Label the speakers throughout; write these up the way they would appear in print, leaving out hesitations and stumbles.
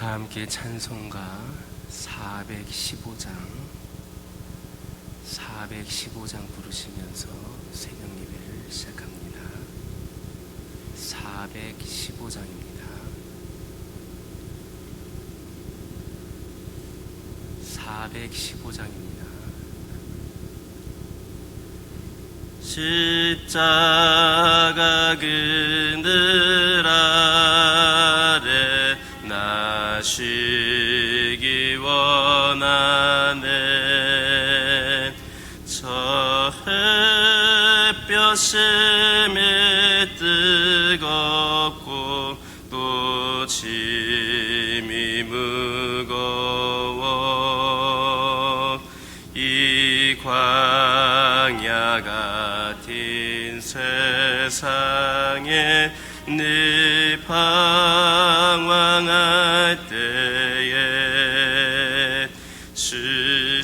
Speaker 1: 다 함께 찬송가 415장 부르시면서 새벽 예배를 시작합니다. 415장입니다. 415장입니다.
Speaker 2: 십자가 그늘 아래 나 쉬기 원하네. 저 햇볕심이 뜨겁고 또 짐이 무거워 이 광야 같은 세상에 늘 방황할 때에 주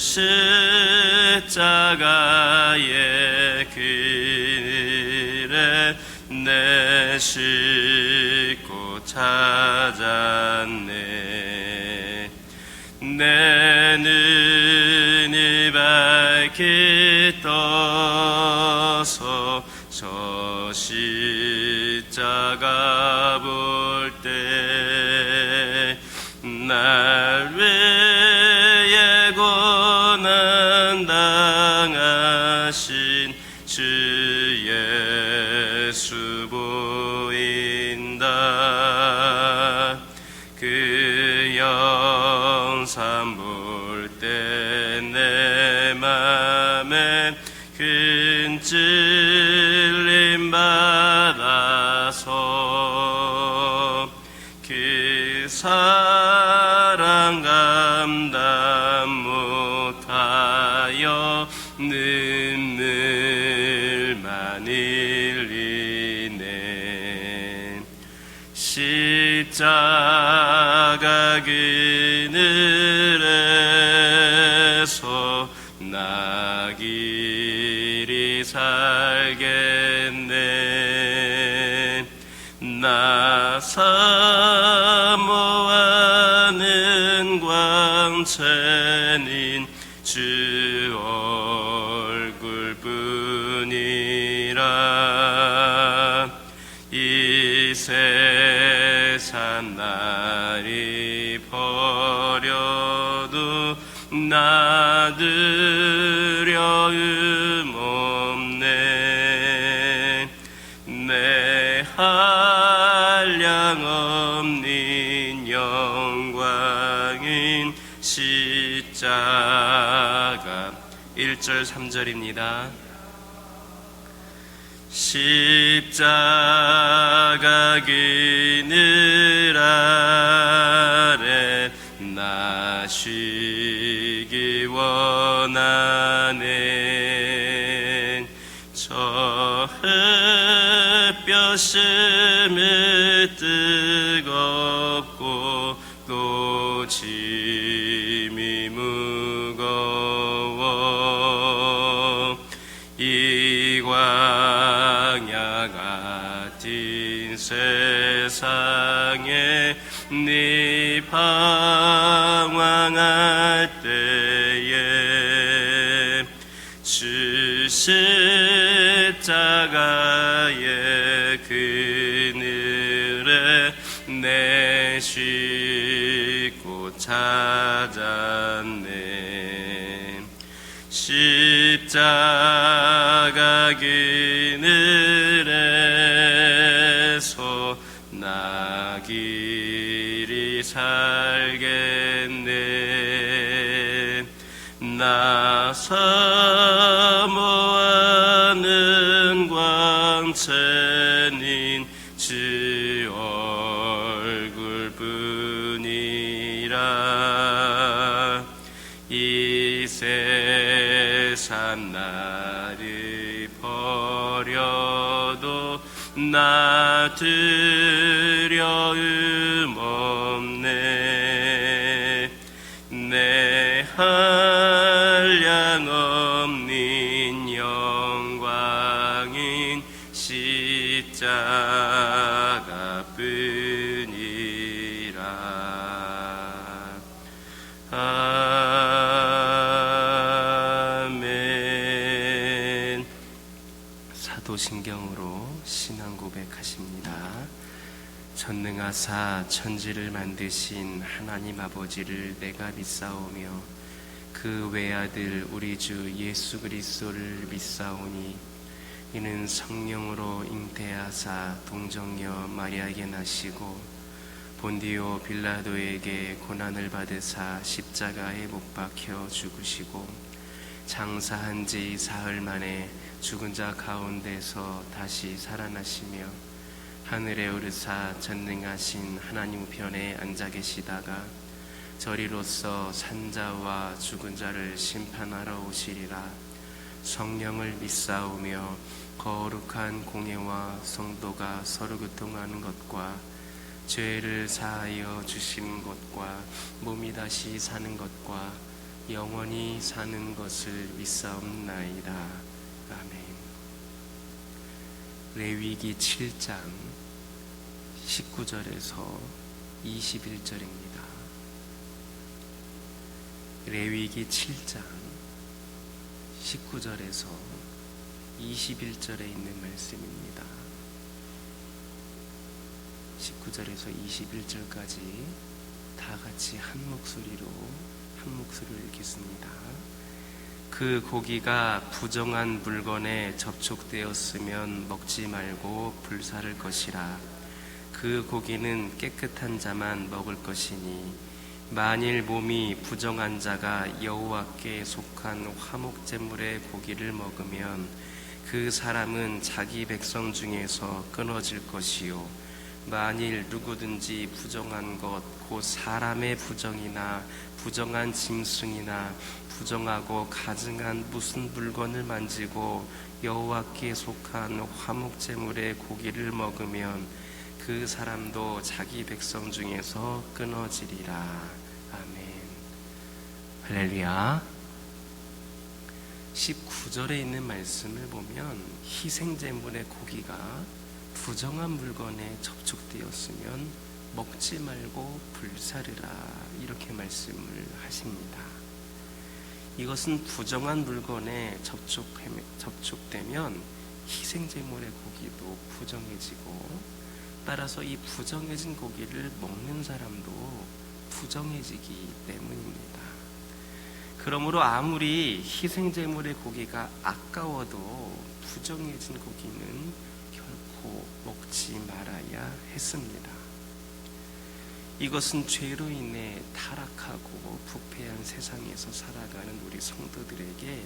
Speaker 2: 십자가의 그늘에 내 싣고 찾았네. 내 눈이 밝게 떠서 저 십자가 볼 때 날 위해 고난 당하신 주 예수 보인다. 그 영상 볼 때 내 맘에 큰 찔림 받아서 그 사랑 감당 못하여 눈물만 흘리네. 십자가 그늘에서 나 길이 살겠네. 나 사모하는 광채는 주 얼굴뿐이라. 이 세상 나를 버려도 나 두려움 없네. 내 한량없는 영광인 십자가. 1절 3절입니다. 십자가 그늘 아래 나 쉬기 원하네. 저 햇볕심이 뜨겁고 또 짐이 무거워 이 광야 같은 세상에 네 방황할 때에 주 십자가의 그늘에 내 싣고 찾았네. 십자가 그늘에서 나 길이 살겠네. 나 사모하는 광채는 주 얼굴뿐이라. 이 세상 나를 버려도 나 두려움 없네. 내 한량없는 영광인 십자가 뿐이라.
Speaker 1: 사도신경으로 신앙 고백하십니다. 전능하사 천지를 만드신 하나님 아버지를 내가 믿사오며 그 외아들 우리 주 예수 그리스도를 믿사오니 이는 성령으로 잉태하사 동정녀 마리아에게 나시고 본디오 빌라도에게 고난을 받으사 십자가에 못 박혀 죽으시고 장사한 지 사흘 만에 죽은 자 가운데서 다시 살아나시며 하늘에 오르사 전능하신 하나님 우편에 앉아 계시다가 저리로서 산자와 죽은 자를 심판하러 오시리라. 성령을 믿사오며 거룩한 공예와 성도가 서로 교통하는 것과 죄를 사하여 주시는 것과 몸이 다시 사는 것과 영원히 사는 것을 믿사옵나이다. 아멘. 레위기 7장 19절에서 21절입니다. 레위기 7장 19절에서 21절에 있는 말씀입니다. 19절에서 21절까지 다 같이 한 목소리로 읽겠습니다. 그 고기가 부정한 물건에 접촉되었으면 먹지 말고 불사를 것이라. 그 고기는 깨끗한 자만 먹을 것이니 만일 몸이 부정한 자가 여호와께 속한 화목제물의 고기를 먹으면 그 사람은 자기 백성 중에서 끊어질 것이요 만일 누구든지 부정한 것 곧 사람의 부정이나 부정한 짐승이나 부정하고 가증한 무슨 물건을 만지고 여호와께 속한 화목제물의 고기를 먹으면 그 사람도 자기 백성 중에서 끊어지리라. 아멘. 할렐루야. 19절에 있는 말씀을 보면 희생제물의 고기가 부정한 물건에 접촉되었으면 먹지 말고 불사르라 이렇게 말씀을 하십니다. 이것은 부정한 물건에 접촉되면 희생제물의 고기도 부정해지고 따라서 이 부정해진 고기를 먹는 사람도 부정해지기 때문입니다. 그러므로 아무리 희생제물의 고기가 아까워도 부정해진 고기는 결코 먹지 말아야 했습니다. 이것은 죄로 인해 타락하고 부패한 세상에서 살아가는 우리 성도들에게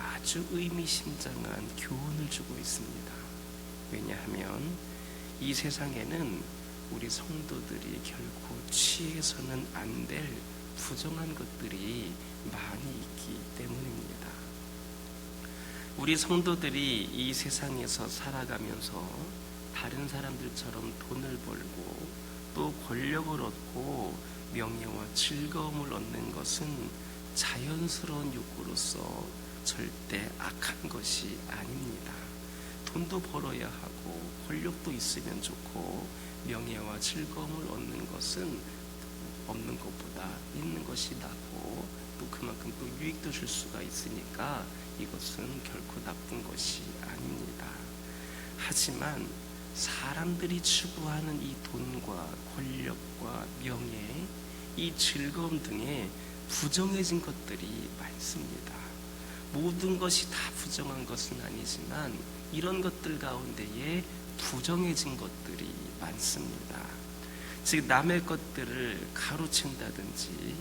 Speaker 1: 아주 의미심장한 교훈을 주고 있습니다. 왜냐하면 이 세상에는 우리 성도들이 결코 취해서는 안 될 부정한 것들이 많이 있기 때문입니다. 우리 성도들이 이 세상에서 살아가면서 다른 사람들처럼 돈을 벌고 또 권력을 얻고 명예와 즐거움을 얻는 것은 자연스러운 욕구로서 절대 악한 것이 아닙니다. 돈도 벌어야 하고 권력도 있으면 좋고 명예와 즐거움을 얻는 것은 없는 것보다 있는 것이 낫고 또 그만큼 또 유익도 줄 수가 있으니까 이것은 결코 나쁜 것이 아닙니다. 하지만 사람들이 추구하는 이 돈과 권력과 명예, 이 즐거움 등의 부정해진 것들이 많습니다. 모든 것이 다 부정한 것은 아니지만 이런 것들 가운데에 부정해진 것들이 많습니다. 즉 남의 것들을 가로챈다든지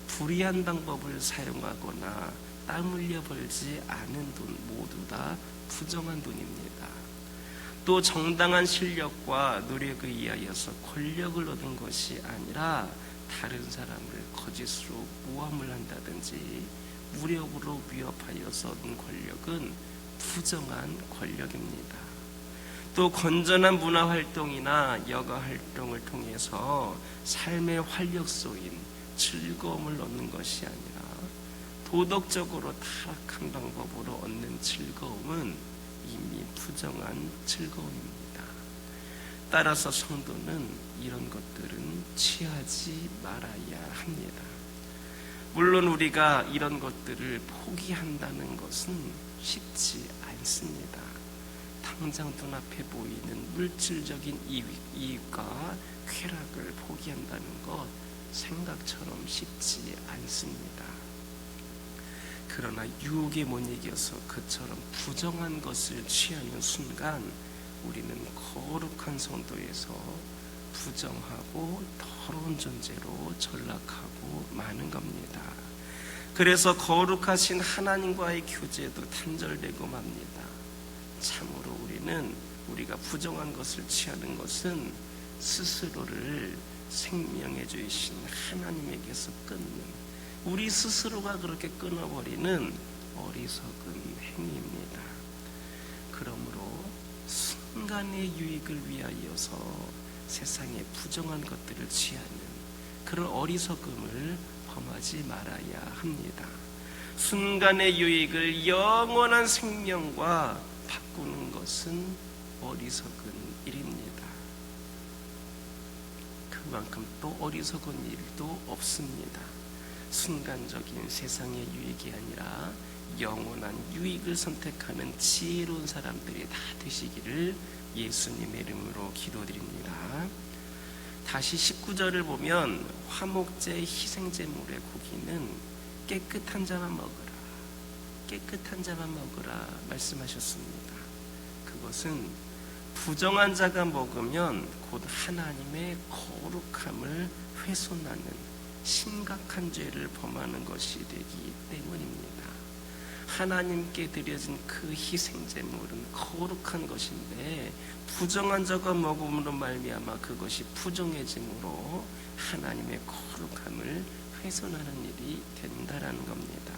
Speaker 1: 불의한 방법을 사용하거나 땀 흘려 벌지 않은 돈 모두 다 부정한 돈입니다. 또 정당한 실력과 노력에 의하여서 권력을 얻은 것이 아니라 다른 사람을 거짓으로 모함을 한다든지 무력으로 위협하여서 얻은 권력은 부정한 권력입니다. 또 건전한 문화활동이나 여가활동을 통해서 삶의 활력소인 즐거움을 얻는 것이 아니라 도덕적으로 타락한 방법으로 얻는 즐거움은 이미 부정한 즐거움입니다. 따라서 성도는 이런 것들은 취하지 말아야 합니다. 물론 우리가 이런 것들을 포기한다는 것은 쉽지 않습니다. 당장 눈앞에 보이는 물질적인 이익과 쾌락을 포기한다는 것 생각처럼 쉽지 않습니다. 그러나 유혹에 못 이겨서 그처럼 부정한 것을 취하는 순간 우리는 거룩한 성도에서 부정하고 더러운 존재로 전락하고 마는 겁니다. 그래서 거룩하신 하나님과의 교제도 단절되고 맙니다. 참으로 우리가 부정한 것을 취하는 것은 스스로를 생명해 주신 하나님에게서 끊는, 우리 스스로가 그렇게 끊어버리는 어리석은 행위입니다. 그러므로 순간의 유익을 위하여서 세상의 부정한 것들을 취하는 그런 어리석음을 범하지 말아야 합니다. 순간의 유익을 영원한 생명과 바꾸는 것은 어리석은 일입니다. 그만큼 또 어리석은 일도 없습니다. 순간적인 세상의 유익이 아니라 영원한 유익을 선택하는 지혜로운 사람들이 다 되시기를 예수님의 이름으로 기도드립니다. 다시 19절을 보면 화목제 희생제물의 고기는 깨끗한 자만 먹으라, 깨끗한 자만 먹으라 말씀하셨습니다. 그것은 부정한 자가 먹으면 곧 하나님의 거룩함을 훼손하는 심각한 죄를 범하는 것이 되기 때문입니다. 하나님께 드려진 그 희생제물은 거룩한 것인데 부정한 자가 먹음으로 말미암아 그것이 부정해짐으로 하나님의 거룩함을 훼손하는 일이 된다라는 겁니다.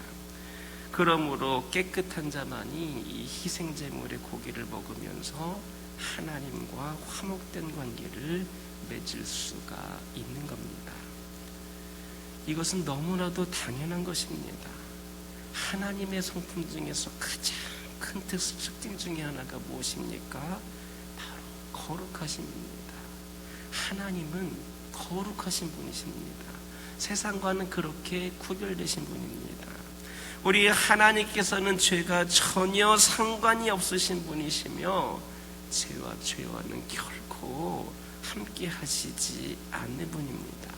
Speaker 1: 그러므로 깨끗한 자만이 이 희생제물의 고기를 먹으면서 하나님과 화목된 관계를 맺을 수가 있는 겁니다. 이것은 너무나도 당연한 것입니다. 하나님의 성품 중에서 가장 큰 특징 중에 하나가 무엇입니까? 바로 거룩하심입니다. 하나님은 거룩하신 분이십니다. 세상과는 그렇게 구별되신 분입니다. 우리 하나님께서는 죄가 전혀 상관이 없으신 분이시며 죄와는 결코 함께 하시지 않는 분입니다.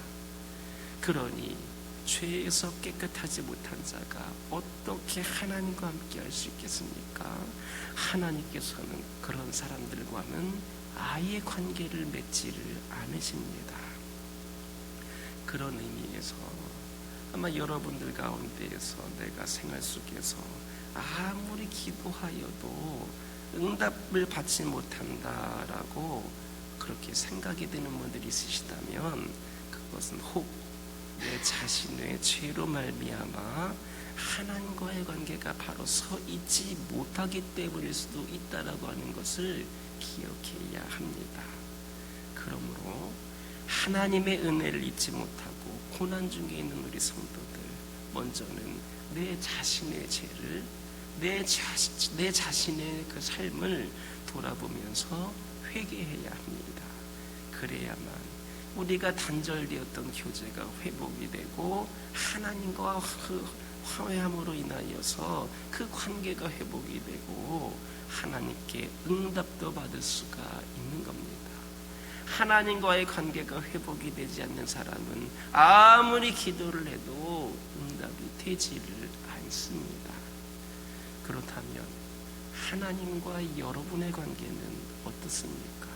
Speaker 1: 그러니 죄에서 깨끗하지 못한 자가 어떻게 하나님과 함께 할 수 있겠습니까? 하나님께서는 그런 사람들과는 아예 관계를 맺지를 않으십니다. 그런 의미에서 아마 여러분들 가운데에서 내가 생활 속에서 아무리 기도하여도 응답을 받지 못한다라고 그렇게 생각이 드는 분들이 있으시다면 그것은 혹 내 자신의 죄로 말미암아 하나님과의 관계가 바로 서 있지 못하기 때문일 수도 있다라고 하는 것을 기억해야 합니다. 그러므로 하나님의 은혜를 잊지 못하고 고난 중에 있는 우리 성도들, 먼저는 내 자신의 죄를, 내 자신의 그 삶을 돌아보면서 회개해야 합니다. 그래야만 우리가 단절되었던 교제가 회복이 되고 하나님과 그 화해함으로 인하여서 그 관계가 회복이 되고 하나님께 응답도 받을 수가 있는 겁니다. 하나님과의 관계가 회복이 되지 않는 사람은 아무리 기도를 해도 응답이 되지를 않습니다. 그렇다면 하나님과 여러분의 관계는 어떻습니까?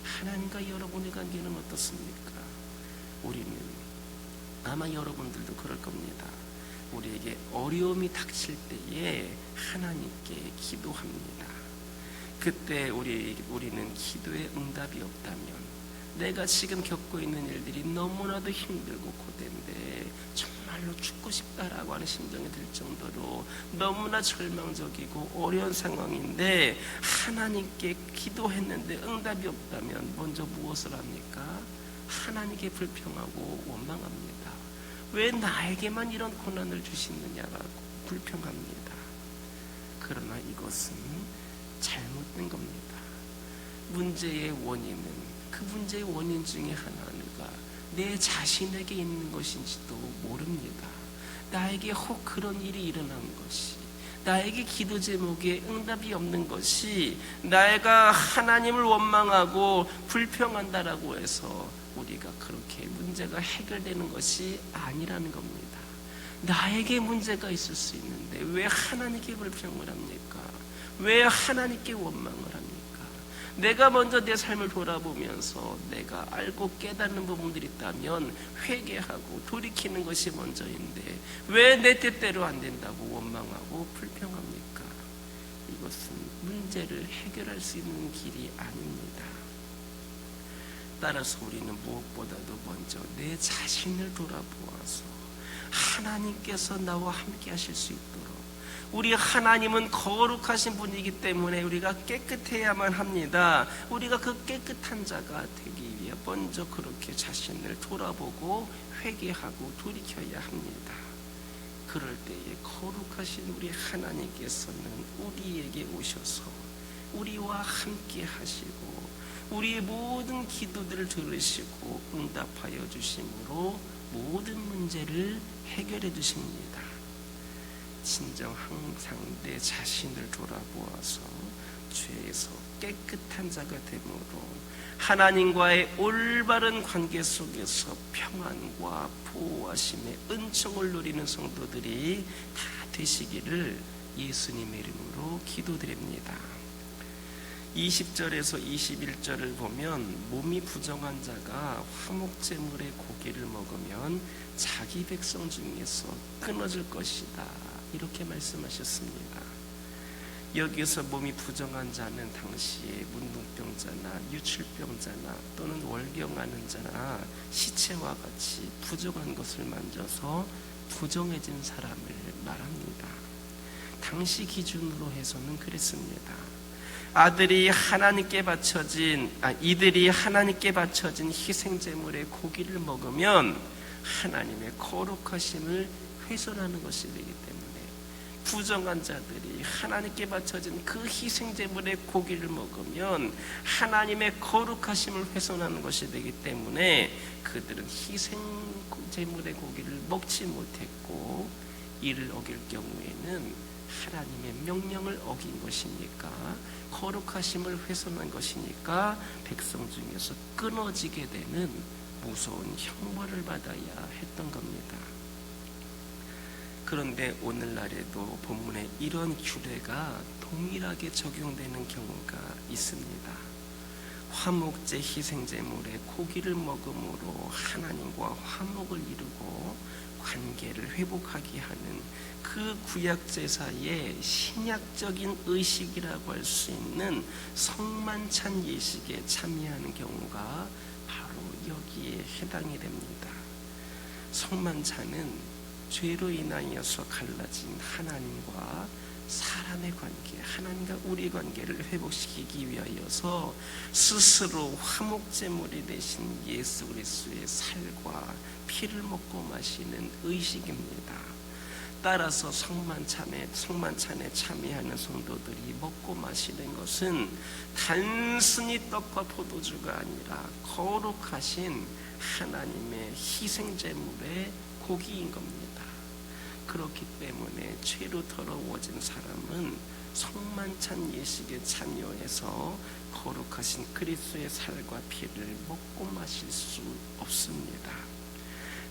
Speaker 1: 하나님과 여러분의 관계는 어떻습니까? 우리는 아마 여러분들도 그럴 겁니다. 우리에게 어려움이 닥칠 때에 하나님께 기도합니다. 그때 우리는 기도에 응답이 없다면 내가 지금 겪고 있는 일들이 너무나도 힘들고 고된데 정말로 죽고 싶다라고 하는 심정이 들 정도로 너무나 절망적이고 어려운 상황인데 하나님께 기도했는데 응답이 없다면 먼저 무엇을 합니까? 하나님께 불평하고 원망합니다. 왜 나에게만 이런 고난을 주시느냐라고 불평합니다. 그러나 이것은 잘못된 겁니다. 문제의 원인은 그 문제의 원인 중에 하나가 내 자신에게 있는 것인지도 모릅니다. 나에게 혹 그런 일이 일어난 것이 나에게 기도 제목에 응답이 없는 것이 내가 하나님을 원망하고 불평한다라고 해서 우리가 그렇게 문제가 해결되는 것이 아니라는 겁니다. 나에게 문제가 있을 수 있는데 왜 하나님께 불평을 합니까? 왜 하나님께 원망을 합니까? 내가 먼저 내 삶을 돌아보면서 내가 알고 깨닫는 부분들이 있다면 회개하고 돌이키는 것이 먼저인데 왜 내 뜻대로 안 된다고 원망하고 불평합니까? 이것은 문제를 해결할 수 있는 길이 아닙니다. 따라서 우리는 무엇보다도 먼저 내 자신을 돌아보아서 하나님께서 나와 함께 하실 수 있도록, 우리 하나님은 거룩하신 분이기 때문에 우리가 깨끗해야만 합니다. 우리가 그 깨끗한 자가 되기 위해 먼저 그렇게 자신을 돌아보고 회개하고 돌이켜야 합니다. 그럴 때에 거룩하신 우리 하나님께서는 우리에게 오셔서 우리와 함께 하시고 우리의 모든 기도들을 들으시고 응답하여 주심으로 모든 문제를 해결해 주십니다. 진정 항상 내 자신을 돌아보아서 죄에서 깨끗한 자가 되므로 하나님과의 올바른 관계 속에서 평안과 보호하심의 은총을 누리는 성도들이 다 되시기를 예수님의 이름으로 기도드립니다. 20절에서 21절을 보면 몸이 부정한 자가 화목제물의 고기를 먹으면 자기 백성 중에서 끊어질 것이다, 이렇게 말씀하셨습니다. 여기서 몸이 부정한 자는 당시에 문둥병자나 유출병자나 또는 월경하는 자나 시체와 같이 부정한 것을 만져서 부정해진 사람을 말합니다. 당시 기준으로 해서는 그랬습니다. 이들이 하나님께 바쳐진 희생제물의 고기를 먹으면 하나님의 거룩하심을 훼손하는 것이 되기 때문에, 부정한 자들이 하나님께 바쳐진 그 희생제물의 고기를 먹으면 하나님의 거룩하심을 훼손하는 것이 되기 때문에 그들은 희생제물의 고기를 먹지 못했고, 이를 어길 경우에는 하나님의 명령을 어긴 것이니까, 거룩하심을 훼손한 것이니까 백성 중에서 끊어지게 되는 무서운 형벌을 받아야 했던 겁니다. 그런데 오늘날에도 본문에 이런 규례가 동일하게 적용되는 경우가 있습니다. 화목제 희생제물의 고기를 먹음으로 하나님과 화목을 이루고 관계를 회복하게 하는 그 구약제사의 신약적인 의식이라고 할 수 있는 성만찬 예식에 참여하는 경우가 바로 여기에 해당이 됩니다. 성만찬은 죄로 인하여서 갈라진 하나님과 사람의 관계, 하나님과 우리 관계를 회복시키기 위하여서 스스로 화목제물이 되신 예수 그리스도의 살과 피를 먹고 마시는 의식입니다. 따라서 성만찬에 참여하는 성도들이 먹고 마시는 것은 단순히 떡과 포도주가 아니라 거룩하신 하나님의 희생제물의 고기인 겁니다. 그렇기 때문에 죄로 더러워진 사람은 성만찬 예식에 참여해서 거룩하신 그리스도의 살과 피를 먹고 마실 수 없습니다.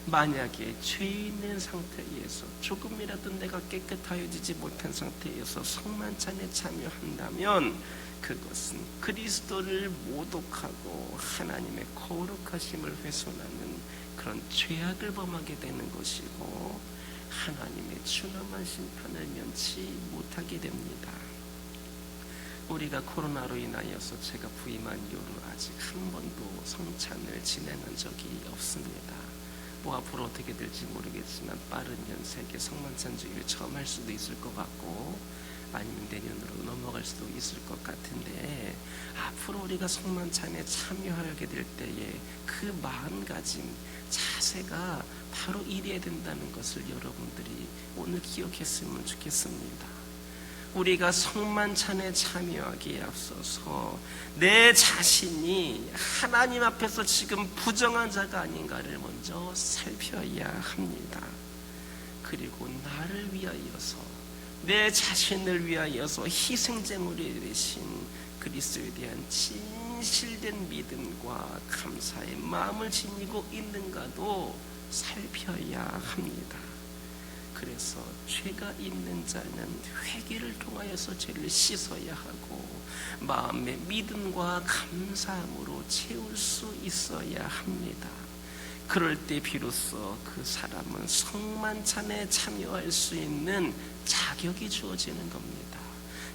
Speaker 1: 만약에 죄 있는 상태에서 조금이라도 내가 깨끗하여지지 못한 상태에서 성만찬에 참여한다면 그것은 그리스도를 모독하고 하나님의 거룩하심을 훼손하는 그런 죄악을 범하게 되는 것이고, 하나님의 준엄한 심판을 면치 못하게 됩니다. 우리가 코로나로 인하여서 제가 부임한 이후로 아직 한 번도 성찬을 진행한 적이 없습니다. 뭐 앞으로 어떻게 될지 모르겠지만 빠른 연세에 성만찬 주기를 처음 할 수도 있을 것 같고, 아니면 내년으로 넘어갈 수도 있을 것 같은데, 앞으로 우리가 성만찬에 참여하게 될 때에 그 마음가짐, 자세가 바로 이래야 된다는 것을 여러분들이 오늘 기억했으면 좋겠습니다. 우리가 성만찬에 참여하기에 앞서서 내 자신이 하나님 앞에서 지금 부정한 자가 아닌가를 먼저 살펴야 합니다. 그리고 나를 위하여서 내 자신을 위하여서 희생제물이 되신 그리스도에 대한 진실된 믿음과 감사의 마음을 지니고 있는가도 살펴야 합니다. 그래서 죄가 있는 자는 회개를 통하여서 죄를 씻어야 하고 마음의 믿음과 감사함으로 채울 수 있어야 합니다. 그럴 때 비로소 그 사람은 성만찬에 참여할 수 있는 자격이 주어지는 겁니다.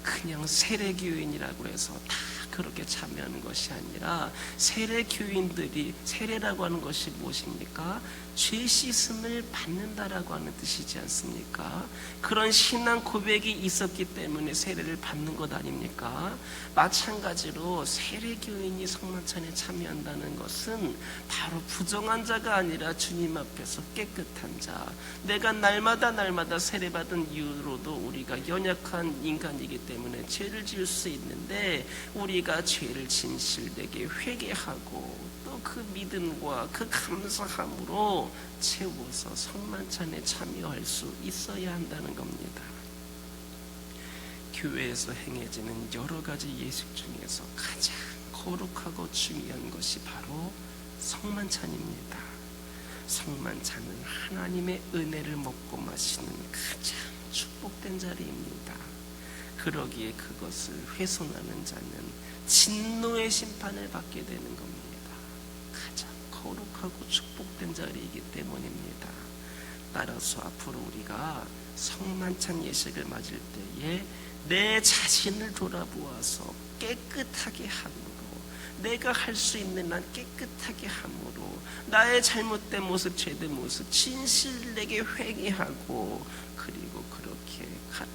Speaker 1: 그냥 세례교인이라고 해서 다 그렇게 참여하는 것이 아니라 세례교인들이, 세례라고 하는 것이 무엇입니까? 죄 씻음을 받는다라고 하는 뜻이지 않습니까? 그런 신앙 고백이 있었기 때문에 세례를 받는 것 아닙니까? 마찬가지로 세례교인이 성만찬에 참여한다는 것은 바로 부정한 자가 아니라 주님 앞에서 깨끗한 자, 내가 날마다 세례받은 이유로도 우리가 연약한 인간이기 때문에 죄를 지을 수 있는데 우리가 죄를 진실되게 회개하고 또 그 믿음과 그 감사함으로 채워서 성만찬에 참여할 수 있어야 한다는 겁니다. 교회에서 행해지는 여러 가지 예식 중에서 가장 거룩하고 중요한 것이 바로 성만찬입니다. 성만찬은 하나님의 은혜를 먹고 마시는 가장 축복된 자리입니다. 그러기에 그것을 훼손하는 자는 진노의 심판을 받게 되는 겁니다. 가장 거룩하고 축복된 자리이기 때문입니다. 따라서 앞으로 우리가 성만찬 예식을 맞을 때에 내 자신을 돌아보아서 깨끗하게 함으로, 내가 할 수 있는 한 깨끗하게 함으로 나의 잘못된 모습, 죄된 모습 진실되게 회개하고 그리고 그렇게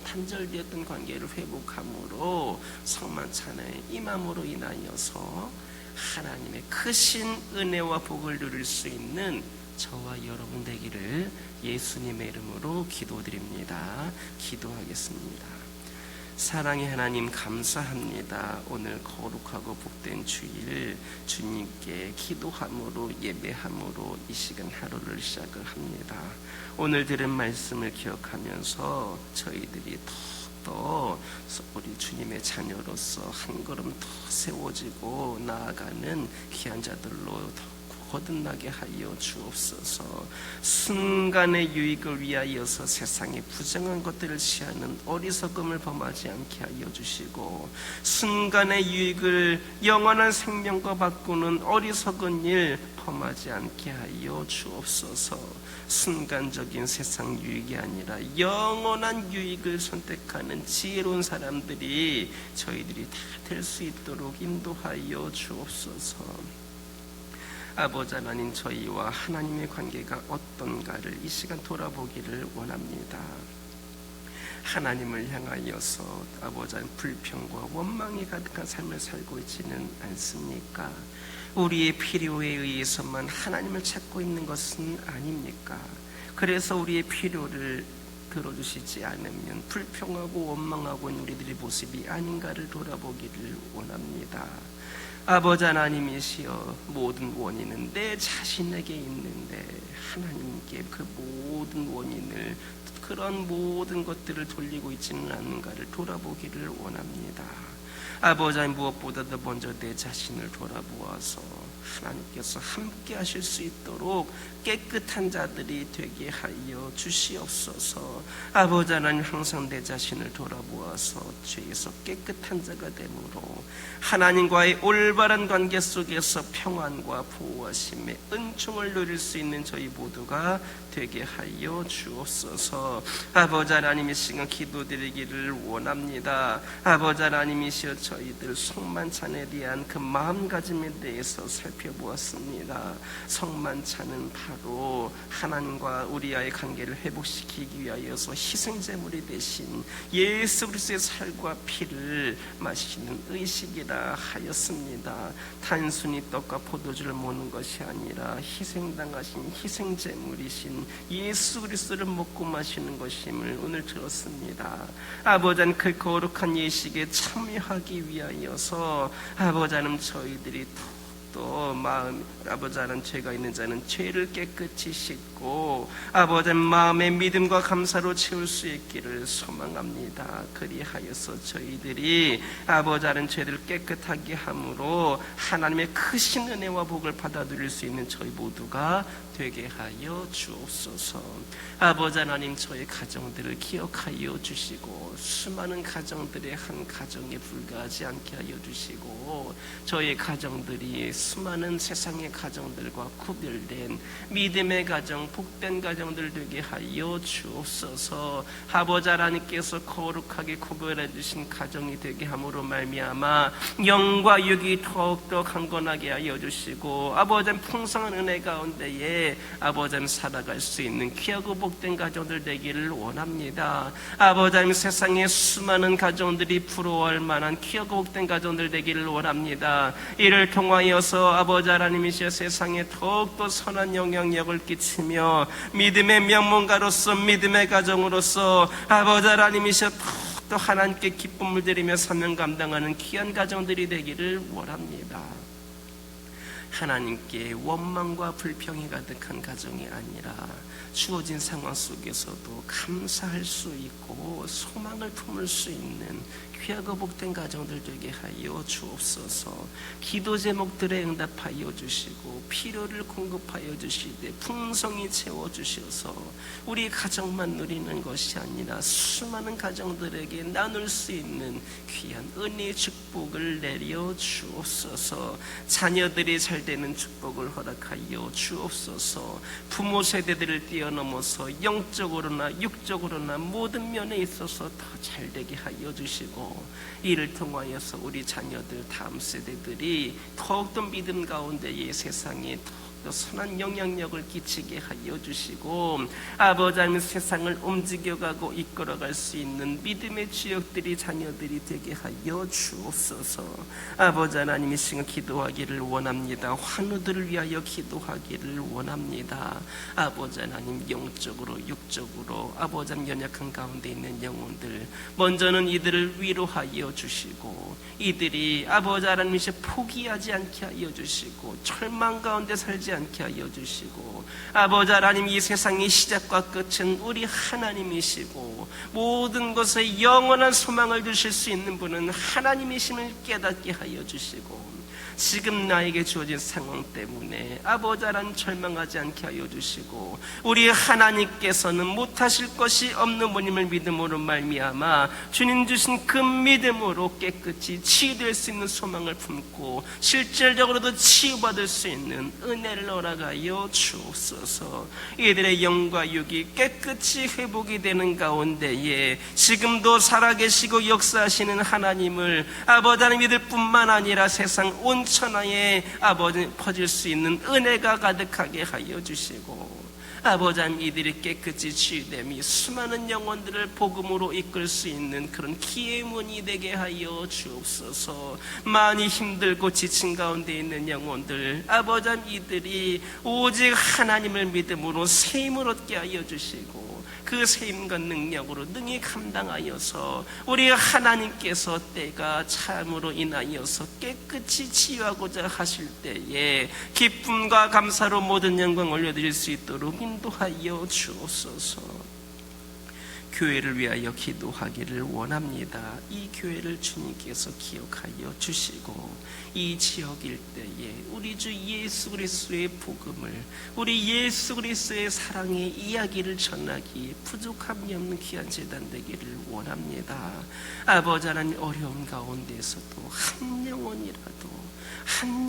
Speaker 1: 단절되었던 관계를 회복함으로 성만찬에 임함으로 인하여서 하나님의 크신 은혜와 복을 누릴 수 있는 저와 여러분 되기를 예수님의 이름으로 기도드립니다. 기도하겠습니다. 사랑의 하나님 감사합니다. 오늘 거룩하고 복된 주일 주님께 기도함으로 예배함으로 이 시간 하루를 시작을 합니다. 오늘 들은 말씀을 기억하면서 저희들이 더 우리 주님의 자녀로서 한 걸음 더 세워지고 나아가는 귀한 자들로 더 거듭나게 하여 주옵소서. 순간의 유익을 위하여서 세상의 부정한 것들을 취하는 어리석음을 범하지 않게 하여 주시고, 순간의 유익을 영원한 생명과 바꾸는 어리석은 일 범하지 않게 하여 주옵소서. 순간적인 세상 유익이 아니라 영원한 유익을 선택하는 지혜로운 사람들이 저희들이 다 될 수 있도록 인도하여 주옵소서. 아버지 하나님, 저희와 하나님의 관계가 어떤가를 이 시간 돌아보기를 원합니다. 하나님을 향하여서 아버지 하나님 불평과 원망이 가득한 삶을 살고 있지는 않습니까? 우리의 필요에 의해서만 하나님을 찾고 있는 것은 아닙니까? 그래서 우리의 필요를 들어주시지 않으면 불평하고 원망하고 있는 우리들의 모습이 아닌가를 돌아보기를 원합니다. 아버지 하나님이시여, 모든 원인은 내 자신에게 있는데 하나님께 그 모든 원인을, 그런 모든 것들을 돌리고 있지는 않는가를 돌아보기를 원합니다. 아버지 하나님, 무엇보다도 먼저 내 자신을 돌아보아서 하나님께서 함께 하실 수 있도록 깨끗한 자들이 되게 하여 주시옵소서. 아버지 하나님, 항상 내 자신을 돌아보아서 죄에서 깨끗한 자가 되므로 하나님과의 올바른 관계 속에서 평안과 보호하심의 은총을 누릴 수 있는 저희 모두가 되게 하여 주옵소서. 아버지 하나님, 이 시간 기도드리기를 원합니다. 아버지 하나님이시여, 저희들 성만찬에 대한 그 마음가짐에 대해서 살펴보았습니다. 성만찬은 바로 하나님과 우리와의 관계를 회복시키기 위하여서 희생제물이 되신 예수 그리스도의 살과 피를 마시는 의식이라 하였습니다. 단순히 떡과 포도주를 먹는 것이 아니라 희생당하신 희생제물이신 예수 그리스도를 먹고 마시는 것임을 오늘 들었습니다. 아버지 하나님, 그 거룩한 예식에 참여하기 위하여서 아버지 하나님, 저희들이 더 또 마음 아버지 하는 죄가 있는 자는 죄를 깨끗이 씻고 아버지 마음의 믿음과 감사로 채울 수 있기를 소망합니다. 그리하여서 저희들이 아버지 하는 죄를 깨끗하게 함으로 하나님의 크신 은혜와 복을 받아들일 수 있는 저희 모두가 되게 하여 주옵소서. 아버지 하나님, 저희 가정들을 기억하여 주시고 수많은 가정들의 한 가정에 불과하지 않게 하여 주시고 저희 가정들이 수많은 세상의 가정들과 구별된 믿음의 가정, 복된 가정들 되게 하여 주옵소서. 아버지 하나님께서 거룩하게 구별해 주신 가정이 되게 함으로 말미암아 영과 육이 더욱더 강건하게 하여 주시고 아버지 풍성한 은혜 가운데에 아버지 살아갈 수 있는 귀하고 복된 가정들 되기를 원합니다. 아버지 세상에 수많은 가정들이 부러워할 만한 귀하고 복된 가정들 되기를 원합니다. 이를 통하여서 아버지 하나님이시여 세상에 더욱더 선한 영향력을 끼치며 믿음의 명문가로서 믿음의 가정으로서 아버지 하나님이시여 더욱더 하나님께 기쁨을 드리며 사명 감당하는 귀한 가정들이 되기를 원합니다. 하나님께 원망과 불평이 가득한 가정이 아니라 주어진 상황 속에서도 감사할 수 있고 소망을 품을 수 있는 귀하고 복된 가정들 되게 하여 주옵소서. 기도 제목들에 응답하여 주시고 필요를 공급하여 주시되 풍성히 채워주셔서 우리 가정만 누리는 것이 아니라 수많은 가정들에게 나눌 수 있는 귀한 은혜의 축복을 내려 주옵소서. 자녀들이 잘 되는 축복을 허락하여 주옵소서. 부모 세대들을 뛰어넘어서 영적으로나 육적으로나 모든 면에 있어서 더 잘 되게 하여 주시고 이를 통하여서 우리 자녀들 다음 세대들이 더욱더 믿음 가운데의 세상에 또 선한 영향력을 끼치게 하여 주시고 아버지 하나님 세상을 움직여가고 이끌어갈 수 있는 믿음의 주역들이 자녀들이 되게 하여 주옵소서. 아버지 하나님 이 시간 기도하기를 원합니다. 환우들을 위하여 기도하기를 원합니다. 아버지 하나님 영적으로 육적으로 아버지 하나님 연약한 가운데 있는 영혼들 먼저는 이들을 위로하여 주시고 이들이 아버지 하나님이시 포기하지 않게 하여 주시고 절망 가운데 살지 않게 하여 주시고 아버지 하나님 이 세상의 시작과 끝은 우리 하나님이시고 모든 것에 영원한 소망을 주실 수 있는 분은 하나님이심을 깨닫게 하여 주시고 지금 나에게 주어진 상황 때문에 아버지 하나님 절망하지 않게 하여 주시고 우리 하나님께서는 못하실 것이 없는 분임을 믿음으로 말미암아 주님 주신 그 믿음으로 깨끗이 치유될 수 있는 소망을 품고 실질적으로도 치유받을 수 있는 은혜를 허락하여 주옵소서. 이들의 영과 육이 깨끗이 회복이 되는 가운데에 지금도 살아계시고 역사하시는 하나님을 아버지 하나님 이들 뿐만 아니라 세상 온 천하에 아버지 퍼질 수 있는 은혜가 가득하게 하여 주시고 아버지 하나님 이들이 깨끗이 치유됨이 수많은 영혼들을 복음으로 이끌 수 있는 그런 기회의 문이 되게 하여 주옵소서. 많이 힘들고 지친 가운데 있는 영혼들 아버지 하나님 이들이 오직 하나님을 믿음으로 세임을 얻게 하여 주시고 그 세임과 능력으로 능히 감당하여서 우리 하나님께서 때가 참으로 인하여서 깨끗이 치유하고자 하실 때에 기쁨과 감사로 모든 영광 올려드릴 수 있도록 인도하여 주옵소서. 교회를 위하여 기도하기를 원합니다. 이 교회를 주님께서 기억하여 주시고 이 지역 일대에 우리 주 예수 그리스도의 복음을 우리 예수 그리스도의 사랑의 이야기를 전하기에 부족함이 없는 귀한 제단 되기를 원합니다. 아버지 하나님 어려운 가운데에서도 한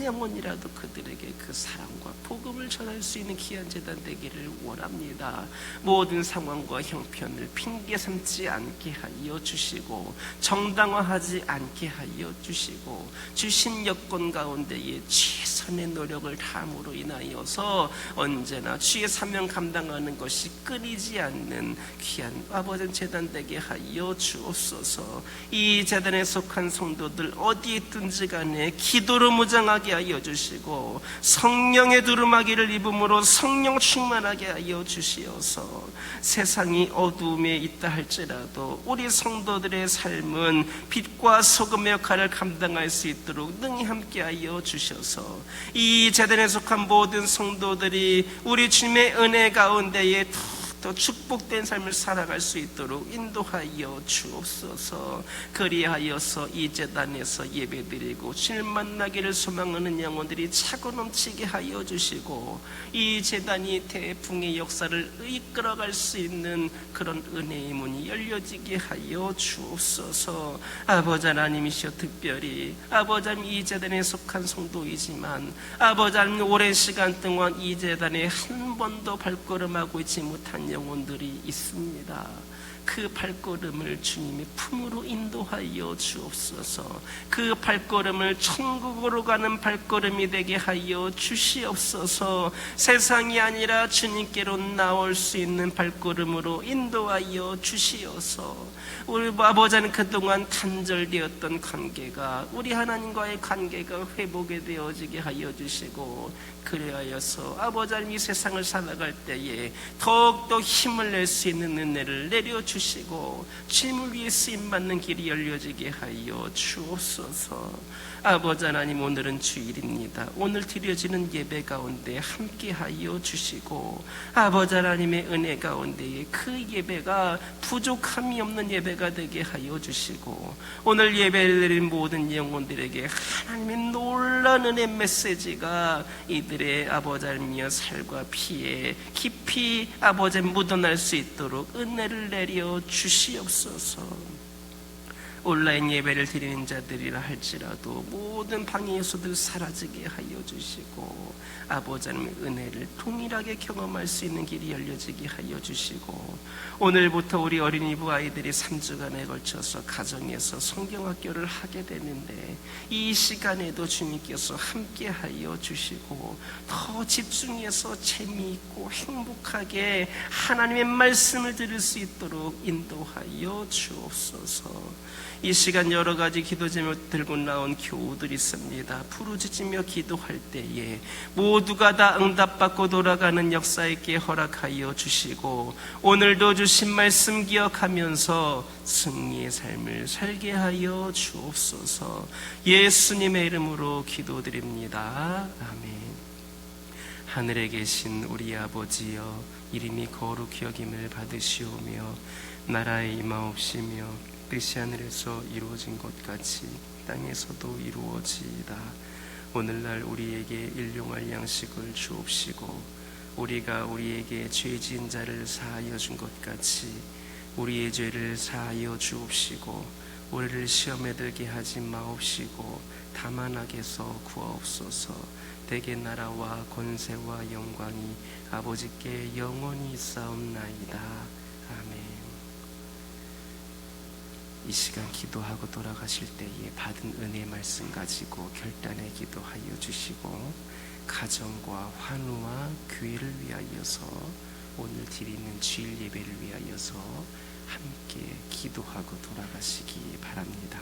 Speaker 1: 영혼이라도 그들에게 그 사랑과 복음을 전할 수 있는 귀한 제단 되기를 원합니다. 모든 상황과 형편을 핑계 삼지 않게 하여 주시고 정당화하지 않게 하여 주시고 주신 여건 가운데에 최선의 노력을 다함으로 인하여서 언제나 주의 사명 감당하는 것이 끊이지 않는 귀한 아버지 제단 되게 하여 주옵소서. 이 제단에 속한 성도들 어디에 있든지 간에 기도로 무장 무장하게 하여 주시고 성령의 두루마기를 입음으로 성령 충만하게 하여 주시어서 세상이 어두움에 있다 할지라도 우리 성도들의 삶은 빛과 소금의 역할을 감당할 수 있도록 능히 함께 하여 주셔서 이 제단에 속한 모든 성도들이 우리 주님의 은혜 가운데에 더 축복된 삶을 살아갈 수 있도록 인도하여 주옵소서. 그리하여서 이 제단에서 예배드리고 주님을 만나기를 소망하는 영혼들이 차고 넘치게 하여 주시고 이 제단이 태풍의 역사를 이끌어갈 수 있는 그런 은혜의 문이 열려지게 하여 주옵소서. 아버지 하나님이시여, 특별히 아버지 하나님 이 제단에 속한 성도이지만 아버지 하나님 오랜 시간 동안 이 제단에 한 번도 발걸음하고 있지 못한 영혼들이 있습니다. 그 발걸음을 주님의 품으로 인도하여 주옵소서. 그 발걸음을 천국으로 가는 발걸음이 되게 하여 주시옵소서. 세상이 아니라 주님께로 나올 수 있는 발걸음으로 인도하여 주시어서 우리 아버지는 그동안 단절되었던 관계가 우리 하나님과의 관계가 회복이 되어지게 하여 주시고 그리하여서 아버지 하나님 이 세상을 살아갈 때에 더욱더 힘을 낼 수 있는 은혜를 내려주시고 주님을 위해 쓰임받는 길이 열려지게 하여 주옵소서. 아버지 하나님, 오늘은 주일입니다. 오늘 드려지는 예배 가운데 함께하여 주시고 아버지 하나님의 은혜 가운데에 그 예배가 부족함이 없는 예배가 되게 하여 주시고 오늘 예배를 드린 모든 영혼들에게 하나님의 놀라운 은혜 메시지가 이들의 아버지 하나님의 살과 피에 깊이 아버지 묻어날 수 있도록 은혜를 내려 주시옵소서. 온라인 예배를 드리는 자들이라 할지라도 모든 방해 요소들 사라지게 하여 주시고 아버지 하나님의 은혜를 동일하게 경험할 수 있는 길이 열려지게 하여 주시고 오늘부터 우리 어린이부 아이들이 3주간에 걸쳐서 가정에서 성경학교를 하게 되는데 이 시간에도 주님께서 함께 하여 주시고 더 집중해서 재미있고 행복하게 하나님의 말씀을 들을 수 있도록 인도하여 주옵소서. 이 시간 여러 가지 기도 제목 들고 나온 교우들이 있습니다. 부르짖으며 기도할 때에 모두가 다 응답받고 돌아가는 역사 있게 허락하여 주시고 오늘도 주신 말씀 기억하면서 승리의 삶을 살게 하여 주옵소서. 예수님의 이름으로 기도드립니다. 아멘. 하늘에 계신 우리 아버지여, 이름이 거룩히 여김을 받으시오며 나라의 임하옵시며 뜻이 하늘에서 이루어진 것 같이 땅에서도 이루어지이다. 오늘날 우리에게 일용할 양식을 주옵시고 우리가 우리에게 죄 지은 자를 사하여 준 것 같이 우리의 죄를 사하여 주옵시고 우리를 시험에 들게 하지 마옵시고 다만 악에서 구하옵소서. 대개 나라와 권세와 영광이 아버지께 영원히 있사옵나이다. 아멘. 이 시간 기도하고 돌아가실 때에 받은 은혜의 말씀 가지고 결단의 기도하여 주시고 가정과 환우와 교회를 위하여서 오늘 드리는 주일 예배를 위하여서 함께 기도하고 돌아가시기 바랍니다.